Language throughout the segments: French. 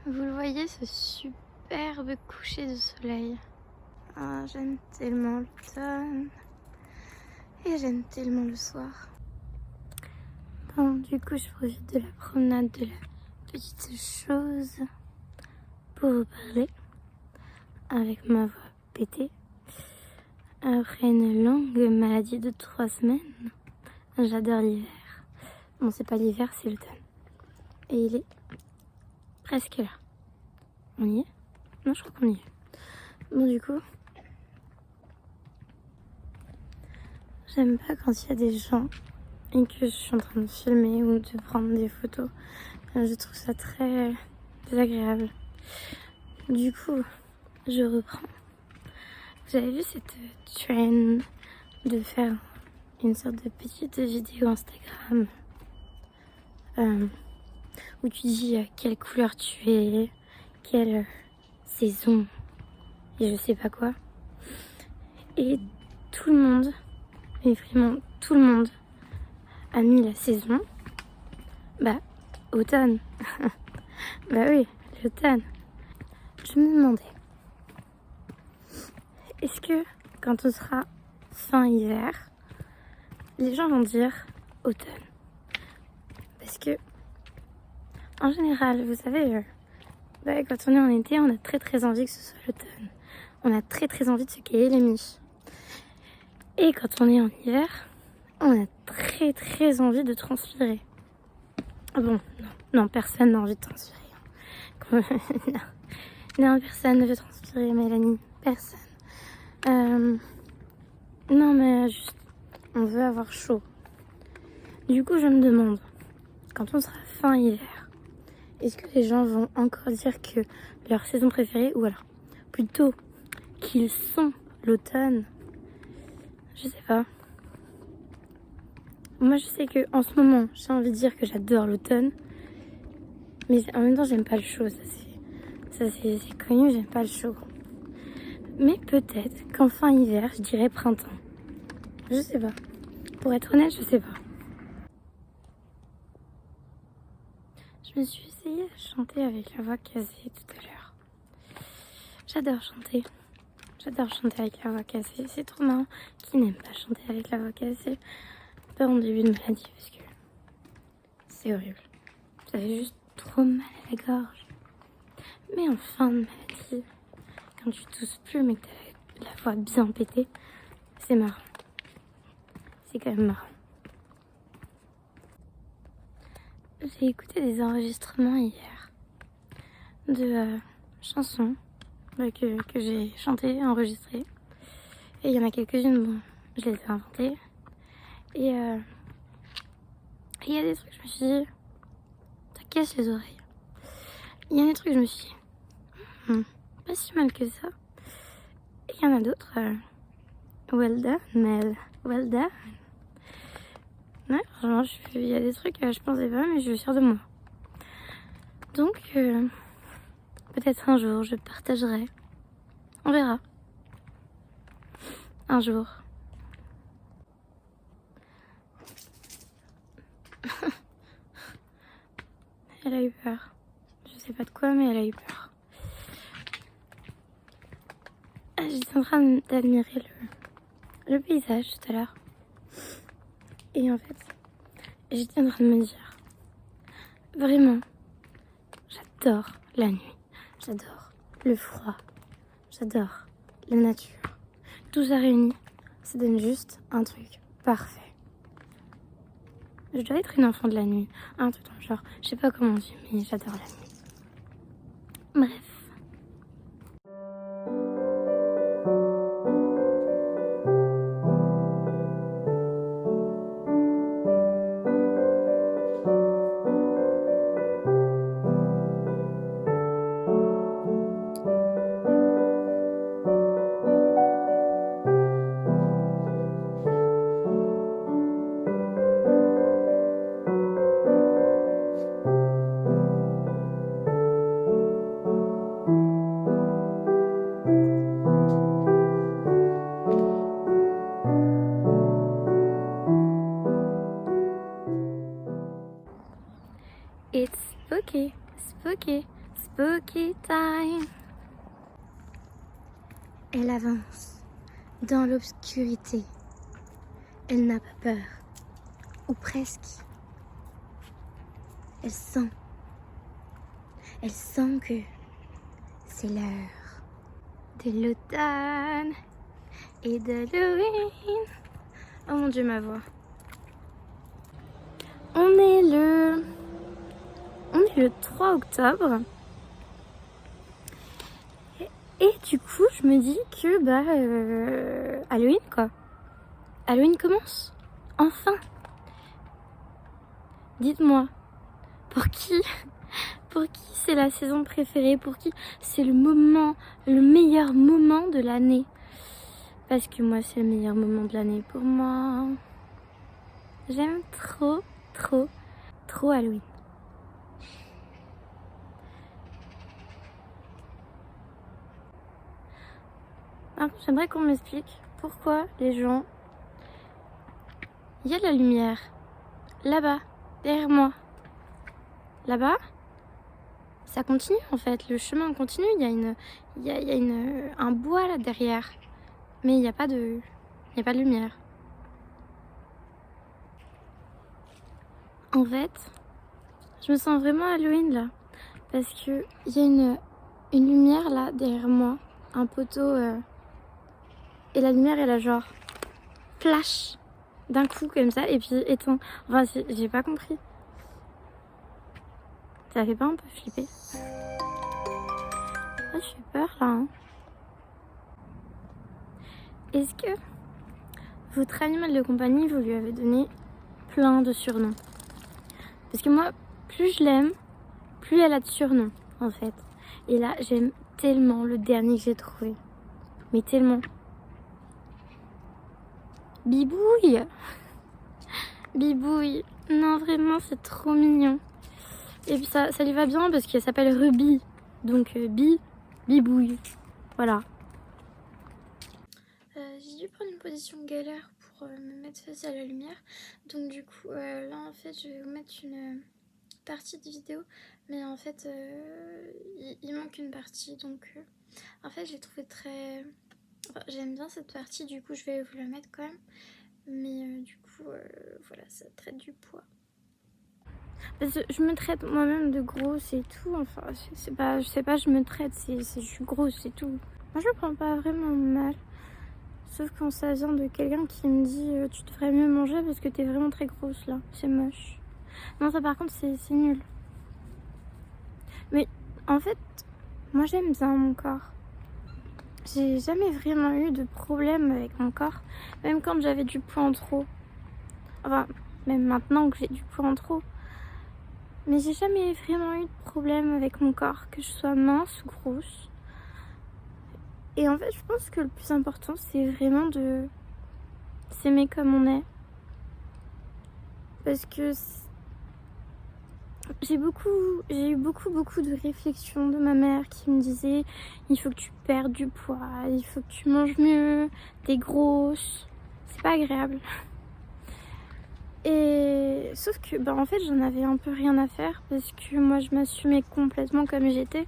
Vous le voyez, ce superbe coucher de soleil. Ah, j'aime tellement l'automne et j'aime tellement le soir. Bon, du coup, je profite de la promenade de la petite chose pour vous parler avec ma voix pétée. Après une longue maladie de 3 semaines, j'adore l'hiver. Bon, c'est pas l'hiver, c'est l'automne. Et il est presque là. On y est? Non, je crois qu'on y est. Bon, du coup, j'aime pas quand il y a des gens et que je suis en train de filmer ou de prendre des photos. Je trouve ça très désagréable. Du coup, je reprends. Vous avez vu cette trend de faire une sorte de petite vidéo Instagram où tu dis quelle couleur tu es, quelle saison et je sais pas quoi. Et tout le monde, mais vraiment tout le monde, a mis la saison, automne. Bah oui, l'automne. Je me demandais, est-ce que quand on sera fin hiver, les gens vont dire automne? Parce que, en général, vous savez, quand on est en été, on a très envie que ce soit l'automne. On a très envie de se cailler les miches. Et quand on est en hiver, on a très envie de transpirer. Bon, non, personne n'a envie de transpirer. Non, personne ne veut transpirer, Mélanie. Personne. Non, mais juste, on veut avoir chaud. Du coup, je me demande, quand on sera fin hiver, est-ce que les gens vont encore dire que leur saison préférée, ou alors plutôt qu'ils sont l'automne? Je sais pas. Moi, je sais que en ce moment, j'ai envie de dire que j'adore l'automne, mais en même temps, j'aime pas le chaud. Ça c'est connu, j'aime pas le chaud. Mais peut-être qu'en fin hiver, je dirais printemps. Je sais pas. Pour être honnête, je sais pas. Je me suis essayée à chanter avec la voix cassée tout à l'heure. J'adore chanter. J'adore chanter avec la voix cassée. C'est trop marrant. Qui n'aime pas chanter avec la voix cassée? Pas en début de maladie parce que c'est horrible. J'avais juste trop mal à la gorge. Mais en fin de maladie, quand tu tousses plus mais que t'as la voix bien pétée, c'est marrant. C'est quand même marrant. J'ai écouté des enregistrements hier de chansons que j'ai chantées, enregistrées. Et il y en a quelques-unes, bon, je les ai inventées. Et il y a des trucs, je me suis dit, ça casse les oreilles. Il y a des trucs, je me suis dit, pas si mal que ça. Et il y en a d'autres, well done, Mel, well done. Ouais, franchement, il y a des trucs, je pensais pas, mais je suis sûre de moi. Donc, peut-être un jour, je partagerai. On verra. Un jour. Elle a eu peur. Je sais pas de quoi, mais elle a eu peur. J'étais en train d'admirer le paysage tout à l'heure. Et en fait, j'étais en train de me dire, vraiment, j'adore la nuit. J'adore le froid. J'adore la nature. Tout ça réuni, ça donne juste un truc parfait. Je dois être une enfant de la nuit. Un truc dans le genre, je sais pas comment on dit, mais j'adore la nuit. Bref. It's spooky, spooky, Spooky time. Elle avance dans l'obscurité. Elle n'a pas peur. Ou presque. Elle sent que c'est l'heure de l'automne et d'Halloween. Oh mon Dieu, ma voix. On est le 3 octobre. Et du coup, je me dis que Halloween quoi. Halloween commence. Enfin. Dites-moi, pour qui c'est la saison préférée? Pour qui c'est le meilleur moment de l'année? Parce que moi, c'est le meilleur moment de l'année pour moi. J'aime trop Halloween. Alors, j'aimerais qu'on m'explique pourquoi les gens... Il y a de la lumière. Là-bas, derrière moi. Là-bas, ça continue en fait. Le chemin continue. Il y a un bois là derrière. Mais il n'y a pas de lumière. En fait, je me sens vraiment Halloween là. Parce que il y a une lumière là derrière moi. Un poteau. Et la lumière elle a genre flash d'un coup comme ça. Et puis éteint. Enfin, j'ai pas compris. Ça fait pas un peu flipper? Ah, j'ai peur là. Hein. Est-ce que votre animal de compagnie, vous lui avez donné plein de surnoms? Parce que moi, plus je l'aime, plus elle a de surnoms en fait. Et là, j'aime tellement le dernier que j'ai trouvé. Mais tellement. Bibouille. Bibouille. Non, vraiment, c'est trop mignon. Et puis ça lui va bien parce qu'elle s'appelle Ruby. Donc Bibouille. Voilà. J'ai dû prendre une position galère pour me mettre face à la lumière. Donc du coup, là en fait, je vais vous mettre une partie de vidéo. Mais en fait, il manque une partie. Donc en fait, j'ai trouvé très... Enfin, j'aime bien cette partie, du coup je vais vous la mettre quand même. Mais du coup, voilà, ça traite du poids. Parce que je me traite moi-même de grosse et tout. Enfin, je sais pas, je me traite, je suis grosse, c'est tout. Moi, je le prends pas vraiment mal. Sauf quand ça vient de quelqu'un qui me dit tu devrais mieux manger parce que t'es vraiment très grosse là. C'est moche. Non, ça par contre, c'est nul. Mais en fait, moi j'aime bien mon corps. J'ai jamais vraiment eu de problème avec mon corps. Même quand j'avais du poids en trop. Enfin, même maintenant que j'ai du poids en trop. Mais j'ai jamais vraiment eu de problème avec mon corps, que je sois mince ou grosse. Et en fait, je pense que le plus important, c'est vraiment de s'aimer comme on est. Parce que j'ai eu beaucoup de réflexions de ma mère qui me disait il faut que tu perdes du poids, il faut que tu manges mieux, t'es grosse. C'est pas agréable. Et sauf que en fait j'en avais un peu rien à faire parce que moi je m'assumais complètement comme j'étais.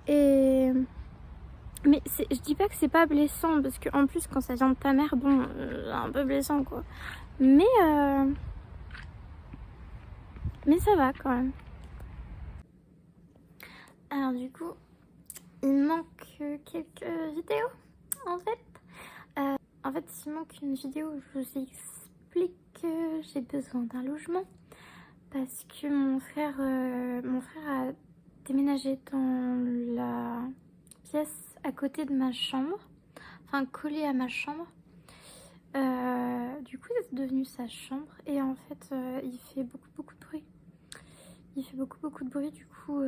Et mais je dis pas que c'est pas blessant parce que en plus quand ça vient de ta mère, bon, un peu blessant quoi. Mais ça va quand même. Alors du coup, il manque quelques vidéos en fait. Il manque une vidéo où je vous explique que j'ai besoin d'un logement parce que mon frère a déménagé dans la pièce à côté de ma chambre, enfin collé à ma chambre. Du coup, c'est devenu sa chambre et en fait, il fait beaucoup de bruit. Il fait beaucoup de bruit, du coup,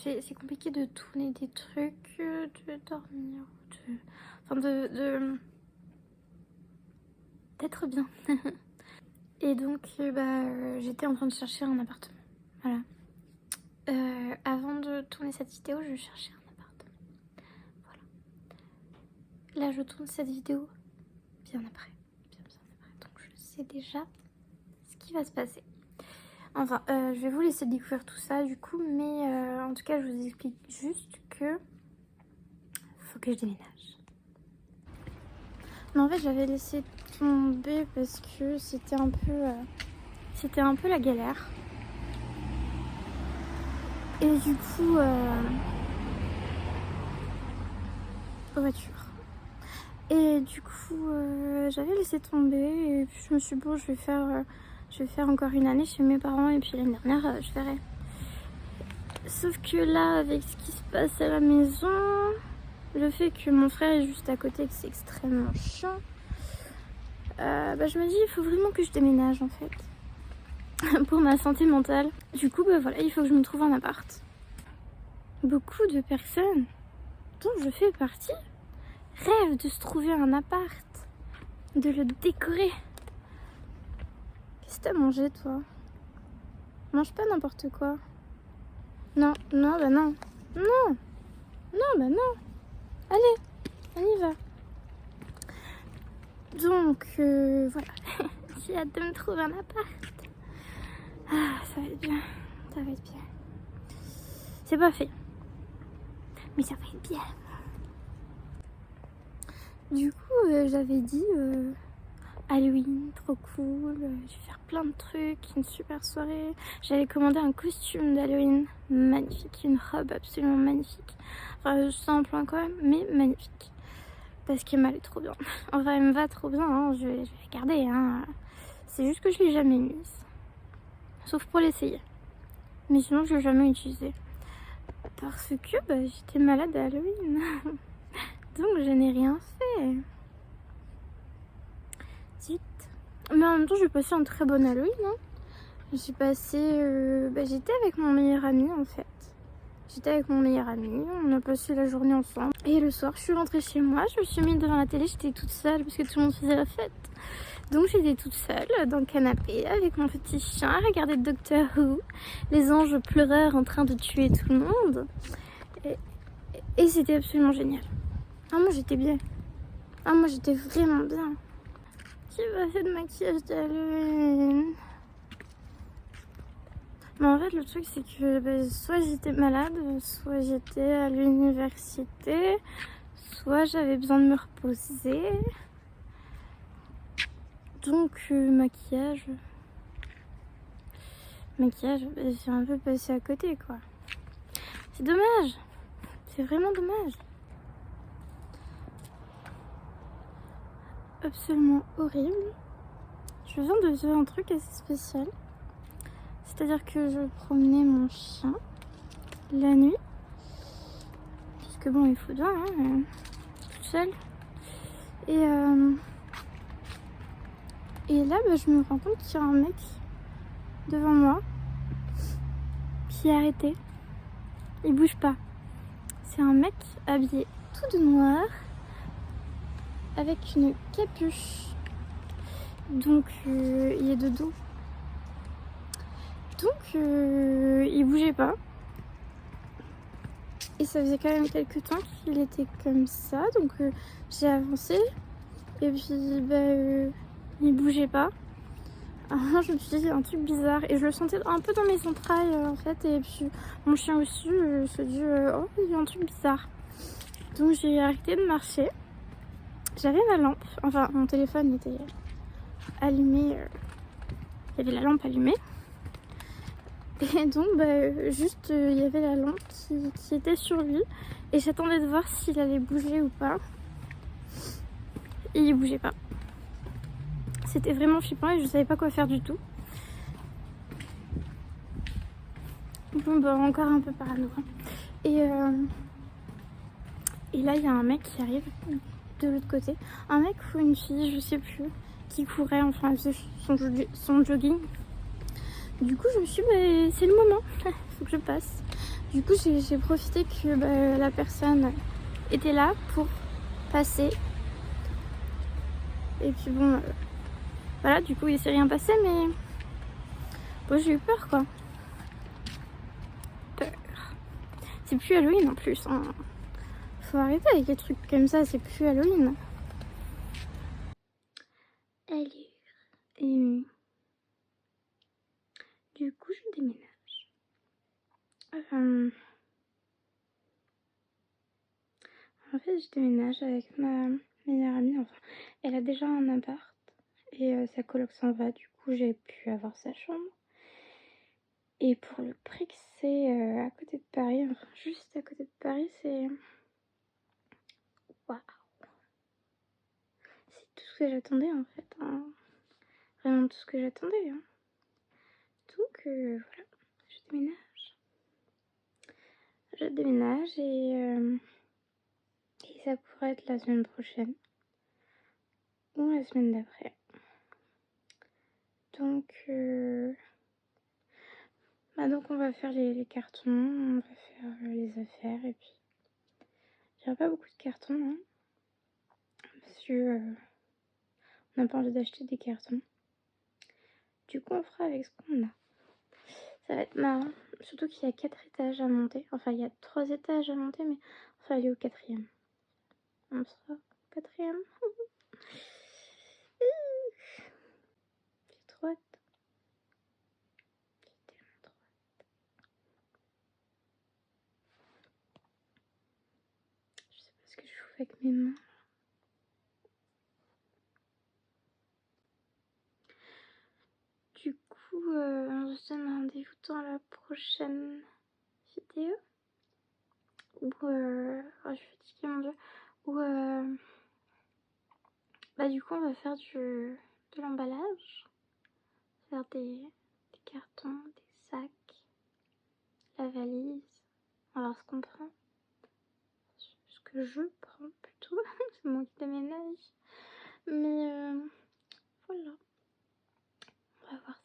c'est compliqué de tourner des trucs, de dormir, d'être bien. Et donc, j'étais en train de chercher un appartement. Voilà. Avant de tourner cette vidéo, je cherchais un appartement. Voilà. Là, je tourne cette vidéo bien après. Bien après. Donc, je sais déjà ce qui va se passer. Enfin, je vais vous laisser découvrir tout ça du coup, mais en tout cas, je vous explique juste que faut que je déménage. Mais en fait, j'avais laissé tomber parce que c'était un peu la galère. Et du coup, voiture. Et du coup, j'avais laissé tomber et puis je me suis dit bon, je vais faire encore une année chez mes parents et puis l'année dernière, je verrai. Sauf que là, avec ce qui se passe à la maison, le fait que mon frère est juste à côté et que c'est extrêmement chiant, je me dis il faut vraiment que je déménage en fait. Pour ma santé mentale. Du coup, voilà, il faut que je me trouve un appart. Beaucoup de personnes dont je fais partie rêvent de se trouver un appart, de le décorer. Qu'est-ce que t'as mangé toi? Mange pas n'importe quoi. Non, non, bah non. Non, non, bah non. Allez, on y va. Donc, voilà. J'ai hâte de me trouver un appart. Ah, ça va être bien. Ça va être bien. C'est pas fait. Mais ça va être bien. Du coup, j'avais dit Halloween, trop cool. Je vais faire plein de trucs, une super soirée. J'avais commandé un costume d'Halloween magnifique, une robe absolument magnifique. Enfin, simple quand même, mais magnifique. Parce qu'elle m'allait trop bien. Enfin, elle me va trop bien, hein. Je vais la garder. Hein. C'est juste que je l'ai jamais mise. Sauf pour l'essayer. Mais sinon, je l'ai jamais utilisée. Parce que j'étais malade à Halloween. Donc, je n'ai rien fait. Zut. Mais en même temps, j'ai passé un très bon Halloween. Hein. J'ai passé... j'étais avec mon meilleur ami, en fait. J'étais avec mon meilleur ami. On a passé la journée ensemble. Et le soir, je suis rentrée chez moi. Je me suis mise devant la télé. J'étais toute seule parce que tout le monde faisait la fête. Donc j'étais toute seule dans le canapé avec mon petit chien à regarder Doctor Who, les anges pleureurs en train de tuer tout le monde. Et c'était absolument génial. Ah moi j'étais bien. Ah moi j'étais vraiment bien. Qui m'a fait de maquillage d'Halloween? Mais en fait le truc c'est que soit j'étais malade, soit j'étais à l'université, soit j'avais besoin de me reposer. Donc maquillage, j'ai un peu passé à côté quoi. C'est dommage, c'est vraiment dommage. Absolument horrible. Je viens de vivre un truc assez spécial. C'est-à-dire que je promenais mon chien la nuit. Puisque bon, il faut bien, hein, toute seule. Et là, je me rends compte qu'il y a un mec devant moi qui est arrêté. Il bouge pas. C'est un mec habillé tout de noir avec une capuche. Donc il est de dos. Donc il bougeait pas. Et ça faisait quand même quelques temps qu'il était comme ça. Donc j'ai avancé. Et puis il bougeait pas. Alors, je me suis dit, il y a un truc bizarre. Et je le sentais un peu dans mes entrailles en fait. Et puis mon chien aussi se dit, oh, il y a un truc bizarre. Donc j'ai arrêté de marcher. J'avais ma lampe. Enfin, mon téléphone était allumé. Il y avait la lampe allumée. Et donc, juste, il y avait la lampe qui était sur lui. Et j'attendais de voir s'il allait bouger ou pas. Et il bougeait pas. C'était vraiment flippant et je savais pas quoi faire du tout. Bon, encore un peu parano. Et là, il y a un mec qui arrive de l'autre côté. Un mec ou une fille, je sais plus, qui courait, enfin, faisait son jogging. Du coup, je me suis dit, c'est le moment, faut que je passe. Du coup, j'ai profité que la personne était là pour passer. Et puis bon, voilà, du coup, il s'est rien passé, mais bon, j'ai eu peur, quoi. Peur. C'est plus Halloween en plus, hein. Faut arrêter avec les trucs comme ça, c'est plus Halloween. Allez. Et du coup, en fait, je déménage avec ma meilleure amie. Enfin, elle a déjà un appart et sa coloc s'en va. Du coup, j'ai pu avoir sa chambre. Et pour le prix que c'est à côté de Paris, enfin, juste à côté de Paris, c'est... Waouh! C'est tout ce que j'attendais en fait. Hein. Vraiment tout ce que j'attendais. Hein. Donc voilà, je déménage. Je déménage et ça pourrait être la semaine prochaine ou la semaine d'après. Donc, donc on va faire les cartons, on va faire les affaires et puis il n'y aura pas beaucoup de cartons hein, parce que on n'a pas envie d'acheter des cartons. Du coup on fera avec ce qu'on a. Ça va être marrant, surtout qu'il y a 4 étages à monter. Enfin il y a 3 étages à monter mais on va aller au 4e. On sera au 4e. J'ai trop hâte. J'ai tellement trop hâte. Je sais pas ce que je fais avec mes mains. Du coup, on se donne rendez-vous dans la prochaine vidéo. Ou je suis fatiguée mon dieu. Ou du coup on va faire de l'emballage. Faire des cartons, des sacs, la valise. On va voir ce qu'on prend. Ce que je prends plutôt. C'est moi qui déménage. Mais voilà. On va voir